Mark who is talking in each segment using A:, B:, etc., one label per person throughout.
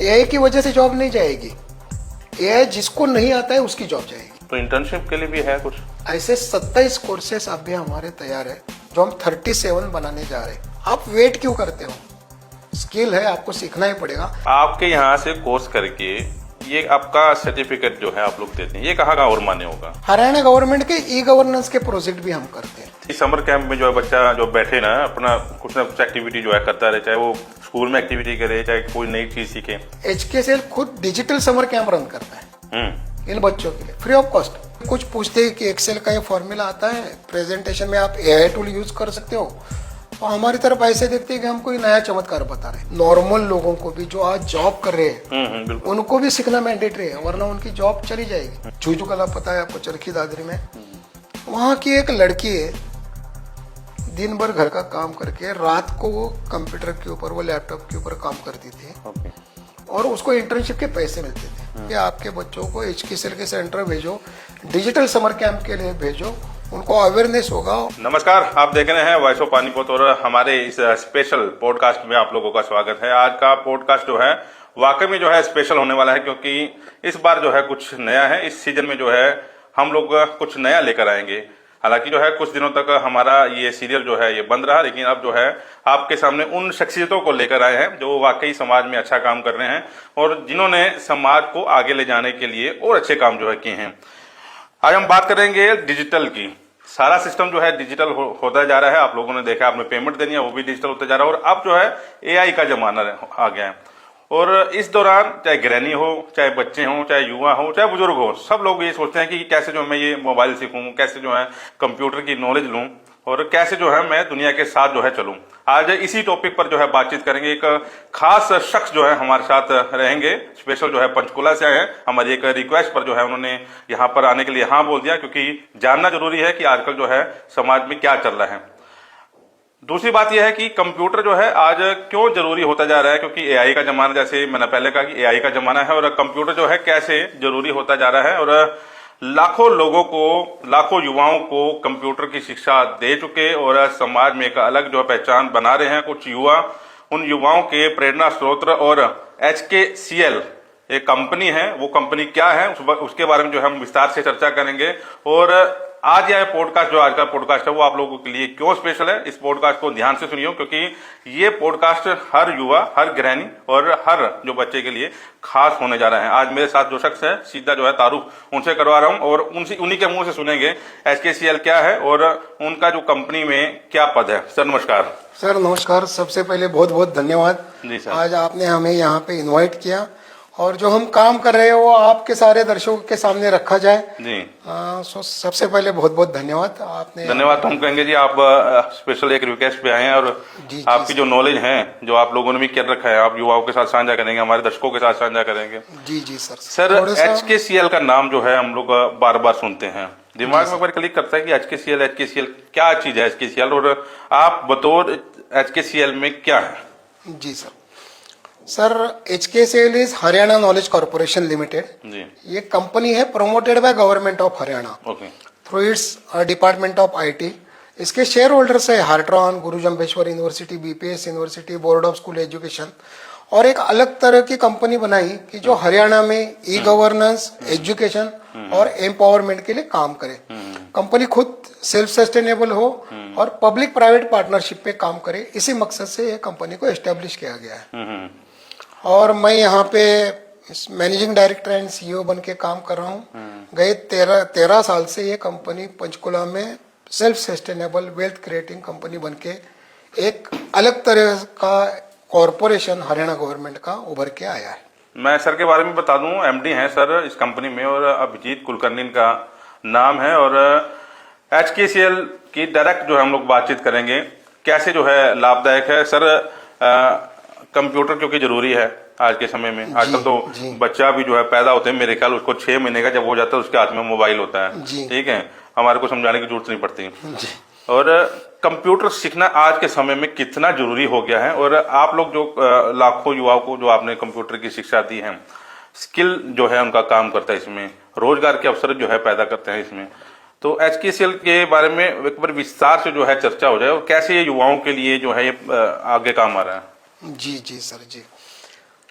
A: AI की वजह से जॉब नहीं जाएगी, एआई जिसको नहीं आता है उसकी जॉब जाएगी।
B: तो इंटर्नशिप के लिए भी है कुछ?
A: ऐसे 27 कोर्सेस अभी हमारे तैयार है जो हम 37 बनाने जा रहे हैं। आप वेट क्यों करते हो? स्किल है, आपको सीखना ही पड़ेगा।
B: आपके यहाँ से कोर्स करके ये आपका सर्टिफिकेट जो है आप लोग देते हैं, ये कहाँ का और मान्य होगा?
A: हरियाणा गवर्नमेंट के ई गवर्नेंस के प्रोजेक्ट भी हम करते हैं।
B: इस समर कैंप में जो है बच्चा जो बैठे ना अपना कुछ ना कुछ एक्टिविटी जो है करता रहे, चाहे वो स्कूल में एक्टिविटी करे, चाहे कोई नई चीज सीखे।
A: एचकेसीएल खुद डिजिटल समर कैंप रन करता है इन बच्चों के लिए फ्री ऑफ कॉस्ट। कुछ पूछते हैं कि एक्सेल का ये फॉर्मूला आता है, प्रेजेंटेशन में आप एआई टूल यूज कर सकते हो, तो हमारी तरफ ऐसे देखते हैं कि हम कोई नया चमत्कार बता रहे हैं। नॉर्मल लोगों को भी जो आज जॉब कर रहे हैं उनको भी सीखना मैंडेटरी है, वरना उनकी जॉब चली जाएगी। चूचू कला पता है आपको, चरखी दादरी में वहाँ की एक लड़की है, दिन भर घर का काम करके रात को वो कंप्यूटर के ऊपर, वो लैपटॉप के ऊपर काम करती थी और उसको इंटर्नशिप के पैसे मिलते थे कि आपके बच्चों को एचकेसीएल के सेंटर भेजो, डिजिटल समर कैंप के लिए भेजो, उनको अवेयरनेस होगा।
B: नमस्कार, आप देख रहे हैं वॉइस ऑफ पानीपत और हमारे इस स्पेशल पॉडकास्ट में आप लोगों का स्वागत है। आज का पॉडकास्ट जो है वाकई में जो है स्पेशल होने वाला है, क्योंकि इस बार जो है कुछ नया है। इस सीजन में जो है हम लोग कुछ नया लेकर आएंगे। हालांकि जो है कुछ दिनों तक हमारा ये सीरियल जो है ये बंद रहा, लेकिन अब जो है आपके सामने उन शख्सियतों को लेकर आए हैं जो वाकई समाज में अच्छा काम कर रहे हैं और जिन्होंने समाज को आगे ले जाने के लिए और अच्छे काम जो है किए हैं। आज हम बात करेंगे डिजिटल की। सारा सिस्टम जो है डिजिटल होता जा रहा है। आप लोगों ने देखा, आपने पेमेंट देनी है वो भी डिजिटल होता जा रहा है और अब जो है एआई का जमाना आ गया है। और इस दौरान चाहे गृहिणी हो, चाहे बच्चे हों, चाहे युवा हो, चाहे बुजुर्ग हो, सब लोग ये सोचते हैं कि कैसे जो मैं ये मोबाइल सीखूं, कैसे जो है कंप्यूटर की नॉलेज लूं और कैसे जो है मैं दुनिया के साथ जो है चलूं। आज इसी टॉपिक पर जो है बातचीत करेंगे। एक खास शख्स जो है हमारे साथ रहेंगे, स्पेशल जो है पंचकुला से आए हैं। हमारी एक रिक्वेस्ट पर जो है उन्होंने यहाँ पर आने के लिए हाँ बोल दिया, क्योंकि जानना जरूरी है कि आजकल जो है समाज में क्या चल रहा है। दूसरी बात यह है कि कंप्यूटर जो है आज क्यों जरूरी होता जा रहा है, क्योंकि एआई का जमाना, जैसे मैंने पहले कहा कि एआई का जमाना है और कंप्यूटर जो है कैसे जरूरी होता जा रहा है। और लाखों लोगों को, लाखों युवाओं को कंप्यूटर की शिक्षा दे चुके और समाज में एक अलग जो पहचान बना रहे हैं कुछ युवा। उन युवाओं के प्रेरणा स्रोत और एचकेसीएल एक कंपनी है, वो कंपनी क्या है उसके बारे में जो हम विस्तार से चर्चा करेंगे। और आज यह पॉडकास्ट, जो आज का पॉडकास्ट है वो आप लोगों के लिए क्यों स्पेशल है, इस पॉडकास्ट को ध्यान से सुनिए, क्योंकि ये पॉडकास्ट हर युवा, हर गृहिणी और हर जो बच्चे के लिए खास होने जा रहा है। आज मेरे साथ जो शख्स है, सीधा जो है तारुफ उनसे करवा रहा हूं और उन्हीं के मुंह से सुनेंगे एचकेसीएल क्या है और उनका जो कंपनी में क्या पद है। सर नमस्कार।
A: सर नमस्कार, सबसे पहले बहुत बहुत धन्यवाद
B: जी सर।
A: आज आपने हमें यहाँ पे इनवाइट किया और जो हम काम कर रहे हैं वो आपके सारे दर्शकों के सामने रखा जाए
B: जी।
A: सबसे पहले बहुत बहुत धन्यवाद आपने।
B: धन्यवाद तो हम कहेंगे जी, आप स्पेशल एक रिक्वेस्ट पे आए हैं और
A: जी,
B: आपकी जो नॉलेज है, जो आप लोगों ने भी कर रखा है, आप युवाओं के साथ साझा करेंगे, हमारे दर्शकों के साथ साझा करेंगे।
A: जी जी सर।
B: सर एचकेसीएल का नाम जो है हम लोग बार बार सुनते हैं, दिमाग में एक बार क्लिक करता है कि एचकेसीएल क्या चीज है एचकेसीएल, और आप बतौर एचकेसीएल में क्या है?
A: जी sir, HKCL is Haryana knowledge corporation limited.
B: जी।
A: ये कंपनी है promoted by government of Haryana
B: okay.
A: Through its department of IT. इसके शेयर होल्डर्स है Hartron, Guru Jambheshwar university, BPS university, board of school education. और एक अलग तरह की कंपनी बनाई कि जो हरियाणा में ई गवर्नेंस, एजुकेशन और एम्पावरमेंट के लिए काम करे। कंपनी खुद सेल्फ सस्टेनेबल हो और पब्लिक प्राइवेट पार्टनरशिप पे काम करे, इसी मकसद से ये कंपनी को एस्टेब्लिश किया गया है। और मैं यहाँ पे मैनेजिंग डायरेक्टर एंड सीईओ बन के काम कर रहा हूँ। गए 13 साल से ये कंपनी पंचकुला में self sustainable wealth creating company बन के एक अलग तरह का कॉरपोरेशन हरियाणा गवर्नमेंट का उभर के आया है।
B: मैं सर के बारे में बता दूं, एमडी हैं सर इस कंपनी में और अभिजीत कुलकर्णी का नाम है। और एचकेसीएल की डायरेक्ट जो है हम लोग बातचीत करेंगे, कैसे जो है लाभदायक है। सर कंप्यूटर क्योंकि जरूरी है आज के समय में। आजकल तो बच्चा भी जो है पैदा होते हैं, मेरे ख्याल उसको 6 महीने का जब हो जाता है उसके हाथ में मोबाइल होता है। ठीक है, हमारे को समझाने की जरूरत नहीं पड़ती। और कंप्यूटर सीखना आज के समय में कितना जरूरी हो गया है। और आप लोग जो लाखों युवाओं को जो आपने कंप्यूटर की शिक्षा दी है, स्किल जो है उनका काम करता है, इसमें रोजगार के अवसर जो है पैदा करते हैं इसमें। तो एचकेसीएल के बारे में एक बार विस्तार से जो है चर्चा हो जाए और कैसे ये युवाओं के लिए जो है ये आगे काम आ रहा है।
A: जी जी सर जी।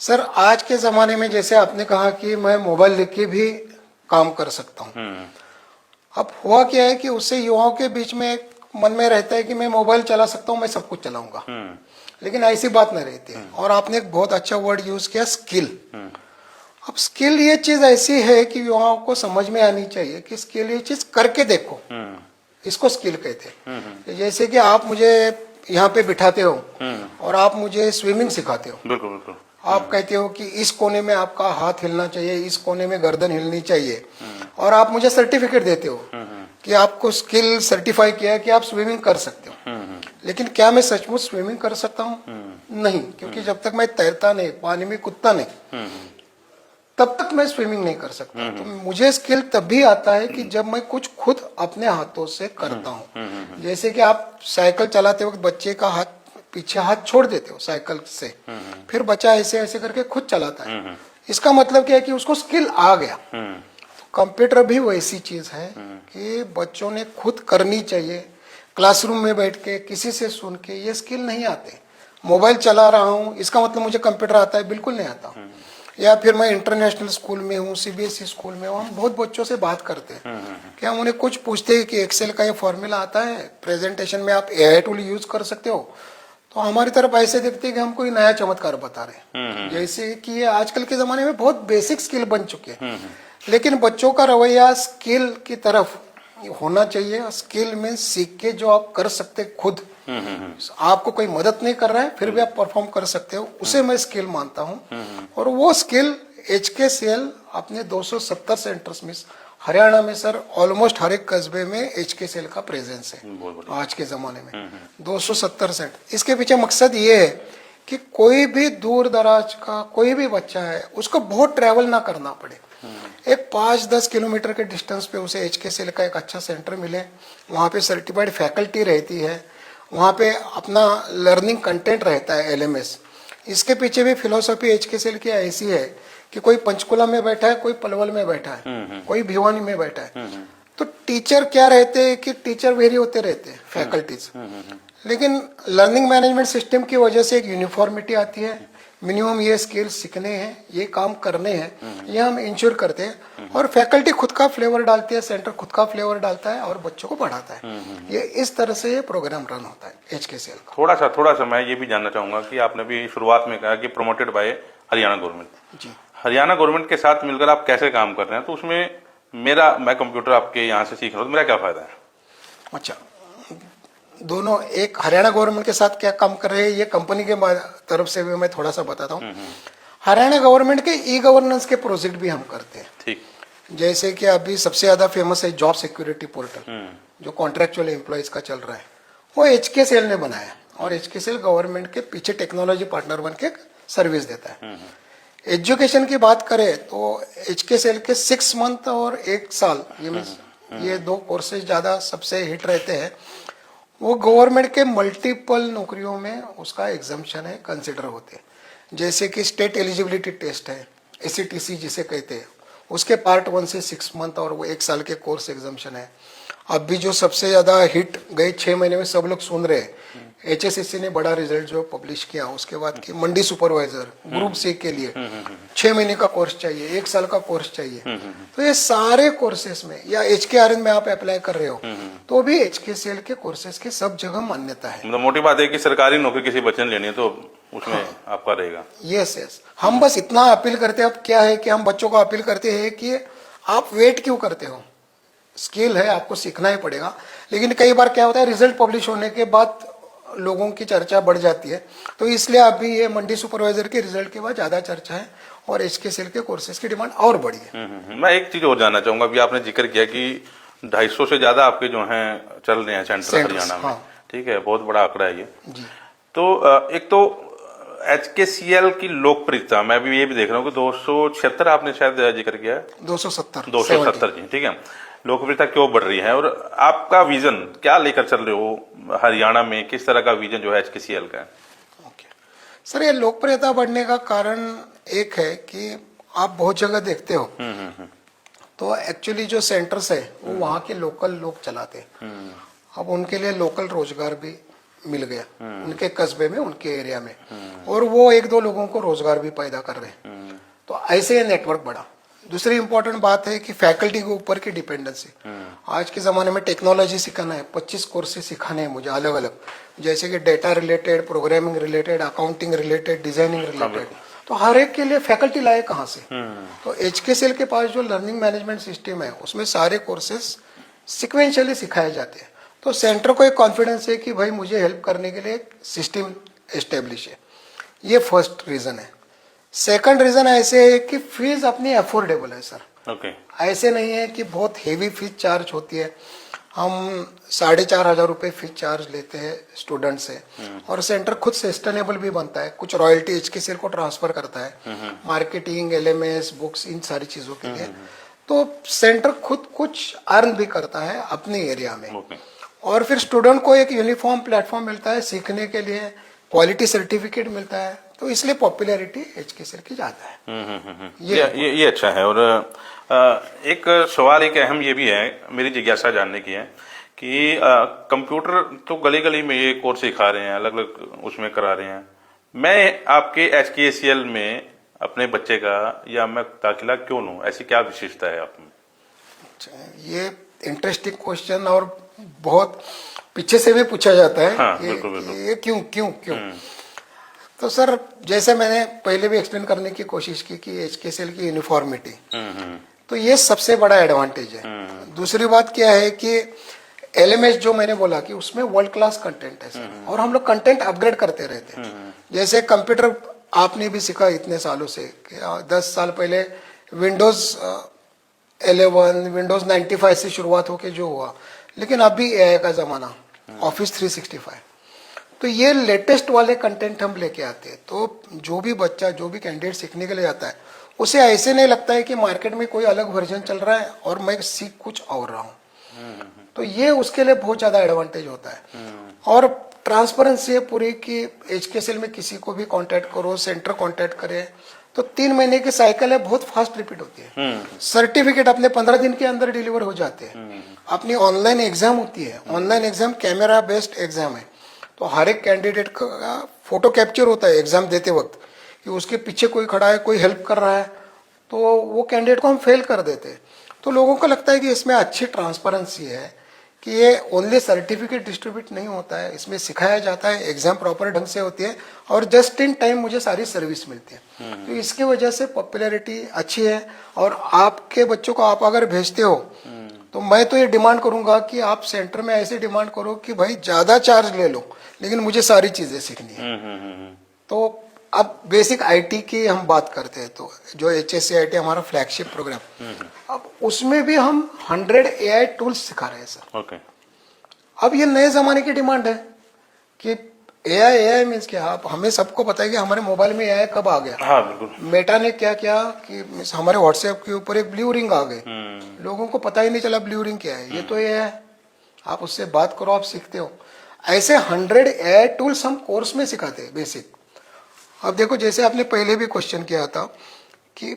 A: सर आज के ज़माने में जैसे आपने कहा कि मैं मोबाइल लेके भी काम कर सकता हूँ। अब हुआ क्या है कि उससे युवाओं के बीच में एक मन में रहता है कि मैं मोबाइल चला सकता हूँ, मैं सब कुछ चलाऊंगा। लेकिन ऐसी बात नहीं रहती है। और आपने एक बहुत अच्छा वर्ड यूज किया, स्किल। अब स्किल ये चीज ऐसी है कि युवाओं को समझ में आनी चाहिए कि स्किल ये चीज करके देखो, इसको स्किल कहते हैं। जैसे कि आप मुझे यहाँ पे बिठाते हो और आप मुझे स्विमिंग सिखाते हो।
B: बिल्कुल बिल्कुल।
A: आप कहते हो कि इस कोने में आपका हाथ हिलना चाहिए, इस कोने में गर्दन हिलनी चाहिए, और आप मुझे सर्टिफिकेट देते हो कि आपको स्किल सर्टिफाई किया है कि आप स्विमिंग कर सकते हो। लेकिन क्या मैं सचमुच स्विमिंग कर सकता हूँ? नहीं, क्योंकि जब तक मैं तैरता नहीं, पानी में कूदता नहीं, तब तक मैं स्विमिंग नहीं कर सकता। तो मुझे स्किल तभी आता है कि जब मैं कुछ खुद अपने हाथों से करता हूँ। जैसे कि आप साइकिल चलाते वक्त बच्चे का हाथ पीछे हाथ छोड़ देते हो साइकिल से, फिर बच्चा ऐसे ऐसे करके खुद चलाता है। इसका मतलब क्या है कि उसको स्किल आ गया। तो कंप्यूटर भी वैसी चीज है कि बच्चों ने खुद करनी चाहिए। क्लासरूम में बैठ के किसी से सुन के ये स्किल नहीं आते। मोबाइल चला रहा हूँ इसका मतलब मुझे कंप्यूटर आता है, बिल्कुल नहीं आता। या फिर मैं इंटरनेशनल स्कूल में हूँ, सीबीएसई स्कूल में हूँ, हम बहुत बच्चों से बात करते हैं कि हम उन्हें कुछ पूछते हैं कि एक्सेल का ये फॉर्मूला आता है, प्रेजेंटेशन में आप एआई टूल यूज कर सकते हो, तो हमारी तरफ ऐसे देखते हैं कि हम कोई नया चमत्कार बता रहे हैं। जैसे कि ये आजकल के जमाने में बहुत बेसिक स्किल बन चुके हैं। लेकिन बच्चों का रवैया स्किल की तरफ होना चाहिए। स्किल में सीख के जो आप कर सकते खुद, आपको कोई मदद नहीं कर रहा है फिर भी आप परफॉर्म कर सकते हो, उसे मैं स्किल मानता हूँ। और वो स्किल HKCL अपने 270 सेंटर्स में, हरियाणा में सर ऑलमोस्ट हर एक कस्बे में HKCL का प्रेजेंस है आज के जमाने में। 270 सेंटर। इसके पीछे मकसद ये है कि कोई भी दूर दराज का कोई भी बच्चा है उसको बहुत ट्रैवल ना करना पड़े। एक 5-10 किलोमीटर के डिस्टेंस पे उसे HKCL का एक अच्छा सेंटर मिले, वहाँ पे सर्टिफाइड फैकल्टी रहती है, वहाँ पे अपना लर्निंग कंटेंट रहता है LMS। इसके पीछे भी फिलोसॉफी HKCL की ऐसी है कि कोई पंचकुला में बैठा है, कोई पलवल में बैठा है, कोई भिवानी में बैठा है, तो टीचर क्या रहते हैं कि टीचर वेरी होते रहते हैं, फैकल्टीज। लेकिन लर्निंग मैनेजमेंट सिस्टम की वजह से एक यूनिफॉर्मिटी आती है। मिनिमम ये स्किल सीखने हैं, ये काम करने हैं, ये हम इंश्योर करते हैं। और फैकल्टी खुद का फ्लेवर डालती है, सेंटर खुद का फ्लेवर डालता है और बच्चों को पढ़ाता है। ये इस तरह से ये प्रोग्राम रन होता है HKCL का।
B: थोड़ा सा मैं ये भी जानना चाहूंगा कि आपने भी शुरुआत में कहा कि प्रमोटेड बाय हरियाणा गवर्नमेंट।
A: जी,
B: हरियाणा गवर्नमेंट के साथ मिलकर आप कैसे काम कर रहे हैं? तो उसमें मैं कंप्यूटर आपके यहाँ से सीख रहा हूँ, तो मेरा क्या फायदा है?
A: अच्छा, दोनों, एक हरियाणा गवर्नमेंट के साथ क्या काम कर रहे हैं ये कंपनी के तरफ से भी मैं थोड़ा सा बताता हूँ। हरियाणा गवर्नमेंट के ई-गवर्नेंस के प्रोजेक्ट भी हम करते हैं।
B: ठीक।
A: जैसे कि अभी सबसे ज्यादा फेमस है जॉब सिक्योरिटी पोर्टल, जो कॉन्ट्रेक्चुअल एम्प्लॉयज का चल रहा है, वो HKCL ने बनाया। और HKCL गवर्नमेंट के पीछे टेक्नोलॉजी पार्टनर बन के सर्विस देता है। एजुकेशन की बात करें तो HKCL के 6 मंथ और 1 साल, ये 2 कोर्सेज ज्यादा सबसे हिट रहते हैं। वो गवर्नमेंट के मल्टीपल नौकरियों में उसका एग्जाम्पशन है, कंसिडर होते हैं। जैसे कि स्टेट एलिजिबिलिटी टेस्ट है, SETC जिसे कहते हैं, उसके पार्ट 1 से 6 मंथ और वो 1 साल के कोर्स एग्जाम्पशन है। अभी जो सबसे ज्यादा हिट गए 6 महीने में सब लोग सुन रहे हैं, HSSC ने बड़ा रिजल्ट जो पब्लिश किया, उसके बाद की मंडी सुपरवाइजर ग्रुप C के लिए 6 महीने का कोर्स चाहिए, 1 साल का कोर्स चाहिए। तो ये सारे कोर्सेस में, या HKRN में आप अप्लाई कर रहे हो तो भी HKCL के कोर्सेस की सब जगह मान्यता है।
B: मतलब मोटी बात है कि सरकारी नौकरी किसी बच्चे ने लेनी है तो उसमें आपका रहेगा।
A: यस, हम बस इतना अपील करते हैं। अब क्या है कि हम बच्चों को अपील करते हैं कि आप वेट क्यों करते हो, स्किल है, आपको सीखना ही पड़ेगा। लेकिन कई बार क्या होता है, रिजल्ट पब्लिश होने के बाद लोगों की चर्चा बढ़ जाती है, तो इसलिए अभी ये मंडी सुपरवाइजर के रिजल्ट के बाद ज्यादा चर्चा है और HKCL के कोर्सेज की डिमांड और बढ़ी है।
B: मैं एक चीज और जानना चाहूंगा, अभी आपने जिक्र किया कि 250 से ज्यादा आपके जो हैं चल रहे हैं सेंटर हरियाणा में।
A: हाँ।
B: ठीक है, बहुत बड़ा आंकड़ा है ये।
A: जी,
B: तो एक तो HKCL की लोकप्रियता, मैं भी ये भी देख रहा हूँ कि 276 आपने शायद जिक्र किया है, 270 जी, ठीक है। लोकप्रियता क्यों बढ़ रही है और आपका विजन क्या लेकर चल रहे हो हरियाणा में? किस तरह का विजन जो है HKCL का है?
A: ओके सर, ये लोकप्रियता बढ़ने का कारण एक है कि आप बहुत जगह देखते हो तो एक्चुअली जो सेंटर्स है वो वहाँ के लोकल लोग चलाते हैं। अब उनके लिए लोकल रोजगार भी मिल गया उनके कस्बे में, उनके एरिया में, और वो एक दो लोगों को रोजगार भी पैदा कर रहे हैं। तो ऐसे ये नेटवर्क बढ़ा। दूसरी इंपॉर्टेंट बात है कि फैकल्टी के ऊपर की डिपेंडेंसी। आज के ज़माने में टेक्नोलॉजी सिखाना है, 25 कोर्सेज सिखाने हैं मुझे अलग अलग, जैसे कि data related, programming related, accounting related, designing related. तो हर एक के लिए फैकल्टी लाए कहाँ से? तो HKCL के पास जो लर्निंग मैनेजमेंट सिस्टम है उसमें सारे कोर्सेज सिक्वेंशियली सिखाए जाते हैं। तो सेंटर को एक कॉन्फिडेंस है कि भाई मुझे हेल्प करने के लिए एक सिस्टम एस्टेब्लिश है। ये फर्स्ट रीज़न है। सेकंड रीजन ऐसे है कि फीस अपनी अफोर्डेबल है सर।
B: ओके।
A: ऐसे नहीं है कि बहुत हेवी फीस चार्ज होती है। हम 4,500 रुपये फीस चार्ज लेते हैं स्टूडेंट से, और सेंटर खुद सस्टेनेबल भी बनता है। कुछ रॉयल्टी HKCL को ट्रांसफर करता है, मार्केटिंग, LMS, बुक्स, इन सारी चीज़ों के लिए। तो सेंटर खुद कुछ अर्न भी करता है अपने एरिया में। और फिर स्टूडेंट को एक यूनिफॉर्म प्लेटफॉर्म मिलता है सीखने के लिए, क्वालिटी सर्टिफिकेट मिलता है। तो इसलिए पॉपुलैरिटी HKCL की ज्यादा है।
B: ये अच्छा है। और एक सवाल एक अहम ये भी है, मेरी जिज्ञासा जानने की है कि कंप्यूटर तो गली गली में ये कोर्स सिखा रहे हैं, अलग अलग उसमें करा रहे हैं। मैं आपके HKCL में अपने बच्चे का या मैं दाखिला क्यों लूं? ऐसी क्या विशेषता है आप में?
A: ये इंटरेस्टिंग क्वेश्चन और बहुत पीछे से भी पूछा जाता है।
B: हाँ, बिल्कुल, बिल्कुल।
A: ये क्यों क्यों क्यों? तो सर जैसे मैंने पहले भी एक्सप्लेन करने की कोशिश की कि HKCL की यूनिफॉर्मिटी, तो ये सबसे बड़ा एडवांटेज है। दूसरी बात क्या है कि LMS जो मैंने बोला कि उसमें वर्ल्ड क्लास कंटेंट है सर, और हम लोग कंटेंट अपग्रेड करते रहते हैं। जैसे कंप्यूटर आपने भी सीखा इतने सालों से कि 10 साल पहले विंडोज 11, विंडोज 95 से शुरुआत होके जो हुआ, लेकिन अभी AI का जमाना, ऑफिस 365, तो ये लेटेस्ट वाले कंटेंट हम लेके आते हैं। तो जो भी बच्चा, जो भी कैंडिडेट सीखने के लिए जाता है, उसे ऐसे नहीं लगता है कि मार्केट में कोई अलग वर्जन चल रहा है और मैं सीख कुछ और रहा हूँ। तो ये उसके लिए बहुत ज्यादा एडवांटेज होता है। और ट्रांसपेरेंसी है पूरी कि HKCL में किसी को भी कांटेक्ट करो, सेंटर कांटेक्ट करे, तो 3 महीने की साइकिल है, बहुत फास्ट रिपीट होती है। सर्टिफिकेट अपने 15 दिन के अंदर डिलीवर हो जाते हैं। अपनी ऑनलाइन एग्जाम होती है, online exam camera based exam है। तो हर एक कैंडिडेट का फोटो कैप्चर होता है एग्जाम देते वक्त कि उसके पीछे कोई खड़ा है, कोई हेल्प कर रहा है, तो वो कैंडिडेट को हम फेल कर देते हैं। तो लोगों को लगता है कि इसमें अच्छी ट्रांसपेरेंसी है, कि ये ओनली सर्टिफिकेट डिस्ट्रीब्यूट नहीं होता है, इसमें सिखाया जाता है, एग्जाम प्रॉपर ढंग से होती है, और जस्ट इन टाइम मुझे सारी सर्विस मिलती है। तो इसकी वजह से पॉपुलैरिटी अच्छी है। और आपके बच्चों को आप अगर भेजते हो, तो मैं तो ये डिमांड करूंगा कि आप सेंटर में ऐसे डिमांड करो कि भाई ज्यादा चार्ज ले लो, लेकिन मुझे सारी चीजें सीखनी है। तो अब बेसिक IT की हम बात करते हैं, तो जो HSC IT हमारा फ्लैगशिप प्रोग्राम, अब उसमें भी हम 100 AI टूल्स सिखा रहे हैं सर।
B: ओके।
A: अब ये नए जमाने की डिमांड है कि AI मीन्स क्या? आप हमें सबको पता है कि हमारे मोबाइल में AI कब आ गया।
B: हाँ, बिल्कुल।
A: मेटा ने क्या किया कि हमारे व्हाट्सएप के ऊपर एक ब्लू रिंग आ गई, लोगों को पता ही नहीं चला ब्लू रिंग क्या है। ये तो ये है, आप उससे बात करो, आप सीखते हो। ऐसे 100 AI टूल्स हम कोर्स में सिखाते हैं बेसिक। अब देखो, जैसे आपने पहले भी क्वेश्चन किया था कि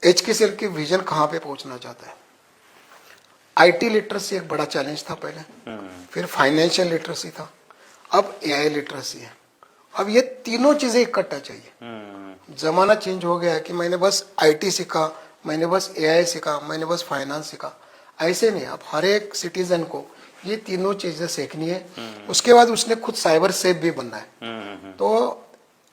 A: HKCL की विजन कहाँ पे पहुंचना चाहता है। IT लिटरेसी एक बड़ा चैलेंज था पहले, फिर फाइनेंशियल लिटरेसी था, अब AI लिटरेसी है। अब ये तीनों चीजें इकट्ठा चाहिए। जमाना चेंज हो गया है कि मैंने बस IT सीखा, मैंने बस AI सीखा, मैंने बस फाइनेंस सीखा, ऐसे नहीं। अब हर एक सिटीजन को ये तीनों चीजें सीखनी है। उसके बाद उसने खुद साइबर सेफ भी बनना है। तो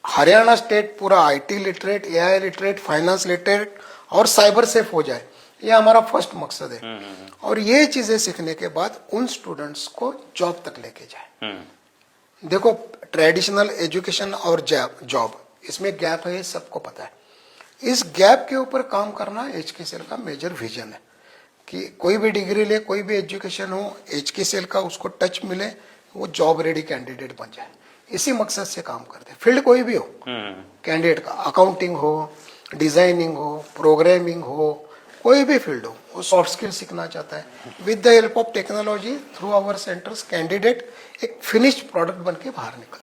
A: हरियाणा स्टेट पूरा IT literate, AI literate, finance literate और साइबर सेफ हो जाए, ये हमारा फर्स्ट मकसद है। और ये चीजें सीखने के बाद उन स्टूडेंट्स को जॉब तक लेके जाए। देखो, ट्रेडिशनल एजुकेशन और जॉब, इसमें गैप है, ये सबको पता है। इस गैप के ऊपर काम करना HKCL का मेजर विजन है कि कोई भी डिग्री ले, कोई भी एजुकेशन हो, HKCL का उसको टच मिले, वो जॉब रेडी कैंडिडेट बन जाए। इसी मकसद से काम करते हैं। फील्ड कोई भी हो कैंडिडेट का, अकाउंटिंग हो, डिजाइनिंग हो, प्रोग्रामिंग हो, कोई भी फील्ड हो, वो सॉफ्ट स्किल सीखना चाहता है। With the help of technology through our centres, candidate एक फिनिश्ड प्रोडक्ट बन के बाहर निकल